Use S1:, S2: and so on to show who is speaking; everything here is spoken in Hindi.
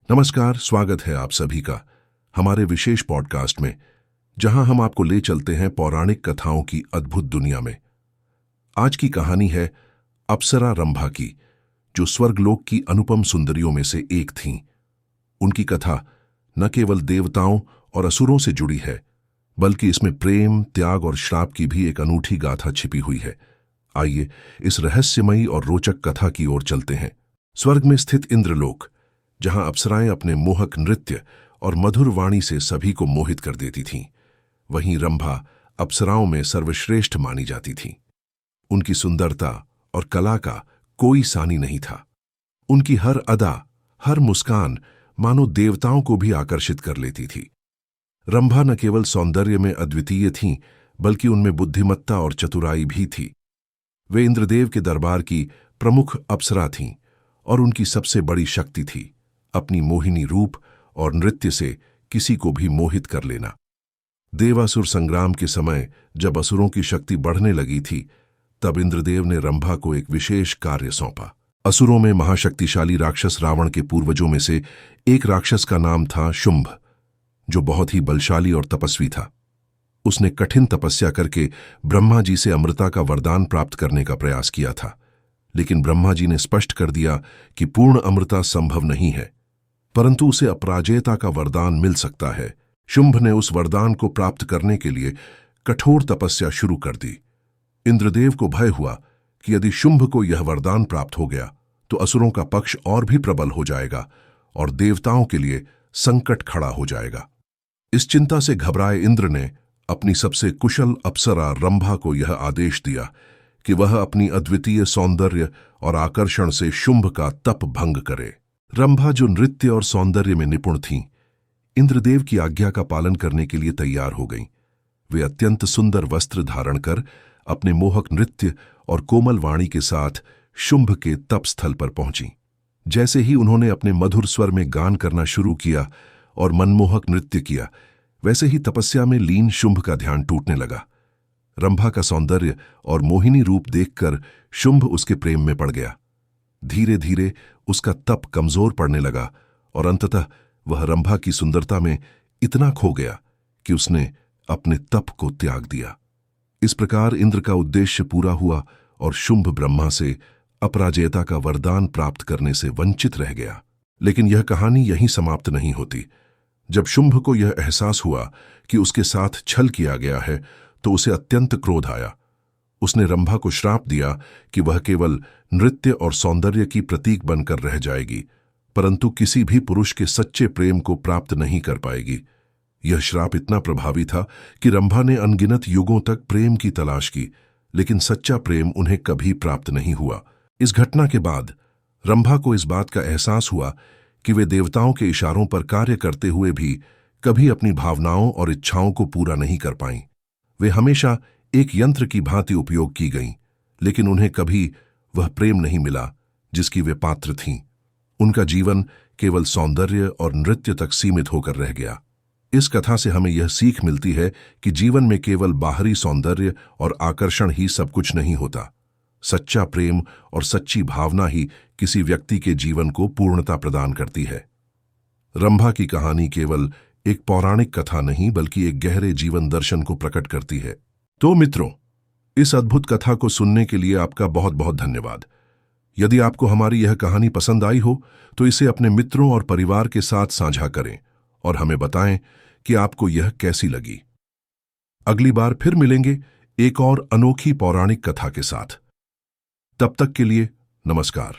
S1: नमस्कार, स्वागत है आप सभी का हमारे विशेष पॉडकास्ट में, जहां हम आपको ले चलते हैं पौराणिक कथाओं की अद्भुत दुनिया में। आज की कहानी है अप्सरा रंभा की, जो स्वर्गलोक की अनुपम सुंदरियों में से एक थीं। उनकी कथा न केवल देवताओं और असुरों से जुड़ी है, बल्कि इसमें प्रेम, त्याग और श्राप की भी एक अनूठी गाथा छिपी हुई है। आइए इस रहस्यमयी और रोचक कथा की ओर चलते हैं। स्वर्ग में स्थित इंद्रलोक, जहां अप्सराएं अपने मोहक नृत्य और मधुर वाणी से सभी को मोहित कर देती थीं, वहीं रंभा अप्सराओं में सर्वश्रेष्ठ मानी जाती थी। उनकी सुंदरता और कला का कोई सानी नहीं था। उनकी हर अदा, हर मुस्कान मानो देवताओं को भी आकर्षित कर लेती थी। रंभा न केवल सौंदर्य में अद्वितीय थीं, बल्कि उनमें बुद्धिमत्ता और चतुराई भी थी। वे इंद्रदेव के दरबार की प्रमुख अप्सरा थीं और उनकी सबसे बड़ी शक्ति थी अपनी मोहिनी रूप और नृत्य से किसी को भी मोहित कर लेना। देवासुर संग्राम के समय जब असुरों की शक्ति बढ़ने लगी थी, तब इंद्रदेव ने रंभा को एक विशेष कार्य सौंपा। असुरों में महाशक्तिशाली राक्षस रावण के पूर्वजों में से एक राक्षस का नाम था शुंभ, जो बहुत ही बलशाली और तपस्वी था। उसने कठिन तपस्या करके ब्रह्मा जी से अमृता का वरदान प्राप्त करने का प्रयास किया था, लेकिन ब्रह्मा जी ने स्पष्ट कर दिया कि पूर्ण अमृता संभव नहीं है, परंतु उसे अपराजेयता का वरदान मिल सकता है। शुंभ ने उस वरदान को प्राप्त करने के लिए कठोर तपस्या शुरू कर दी। इंद्रदेव को भय हुआ कि यदि शुंभ को यह वरदान प्राप्त हो गया तो असुरों का पक्ष और भी प्रबल हो जाएगा और देवताओं के लिए संकट खड़ा हो जाएगा। इस चिंता से घबराए इंद्र ने अपनी सबसे कुशल अप्सरा रंभा को यह आदेश दिया कि वह अपनी अद्वितीय सौंदर्य और आकर्षण से शुंभ का तप भंग करे। रंभा, जो नृत्य और सौंदर्य में निपुण थीं, इंद्रदेव की आज्ञा का पालन करने के लिए तैयार हो गईं। वे अत्यंत सुंदर वस्त्र धारण कर अपने मोहक नृत्य और कोमल वाणी के साथ शुंभ के तप स्थल पर पहुंची। जैसे ही उन्होंने अपने मधुर स्वर में गान करना शुरू किया और मनमोहक नृत्य किया, वैसे ही तपस्या में लीन शुंभ का ध्यान टूटने लगा। रंभा का सौंदर्य और मोहिनी रूप देखकर शुंभ उसके प्रेम में पड़ गया। धीरे धीरे उसका तप कमजोर पड़ने लगा और अंततः वह रंभा की सुंदरता में इतना खो गया कि उसने अपने तप को त्याग दिया। इस प्रकार इंद्र का उद्देश्य पूरा हुआ और शुंभ ब्रह्मा से अपराजेयता का वरदान प्राप्त करने से वंचित रह गया। लेकिन यह कहानी यहीं समाप्त नहीं होती। जब शुंभ को यह एहसास हुआ कि उसके साथ छल किया गया है, तो उसे अत्यंत क्रोध आया। उसने रंभा को श्राप दिया कि वह केवल नृत्य और सौंदर्य की प्रतीक बनकर रह जाएगी, परंतु किसी भी पुरुष के सच्चे प्रेम को प्राप्त नहीं कर पाएगी। यह श्राप इतना प्रभावी था कि रंभा ने अनगिनत युगों तक प्रेम की तलाश की, लेकिन सच्चा प्रेम उन्हें कभी प्राप्त नहीं हुआ। इस घटना के बाद रंभा को इस बात का एहसास हुआ कि वे देवताओं के इशारों पर कार्य करते हुए भी कभी अपनी भावनाओं और इच्छाओं को पूरा नहीं कर पाईं। वे हमेशा एक यंत्र की भांति उपयोग की गईं, लेकिन उन्हें कभी वह प्रेम नहीं मिला जिसकी वे पात्र थीं। उनका जीवन केवल सौंदर्य और नृत्य तक सीमित होकर रह गया। इस कथा से हमें यह सीख मिलती है कि जीवन में केवल बाहरी सौंदर्य और आकर्षण ही सब कुछ नहीं होता। सच्चा प्रेम और सच्ची भावना ही किसी व्यक्ति के जीवन को पूर्णता प्रदान करती है। रंभा की कहानी केवल एक पौराणिक कथा नहीं, बल्कि एक गहरे जीवन दर्शन को प्रकट करती है। तो मित्रों, इस अद्भुत कथा को सुनने के लिए आपका बहुत बहुत धन्यवाद। यदि आपको हमारी यह कहानी पसंद आई हो, तो इसे अपने मित्रों और परिवार के साथ साझा करें और हमें बताएं कि आपको यह कैसी लगी। अगली बार फिर मिलेंगे एक और अनोखी पौराणिक कथा के साथ। तब तक के लिए नमस्कार।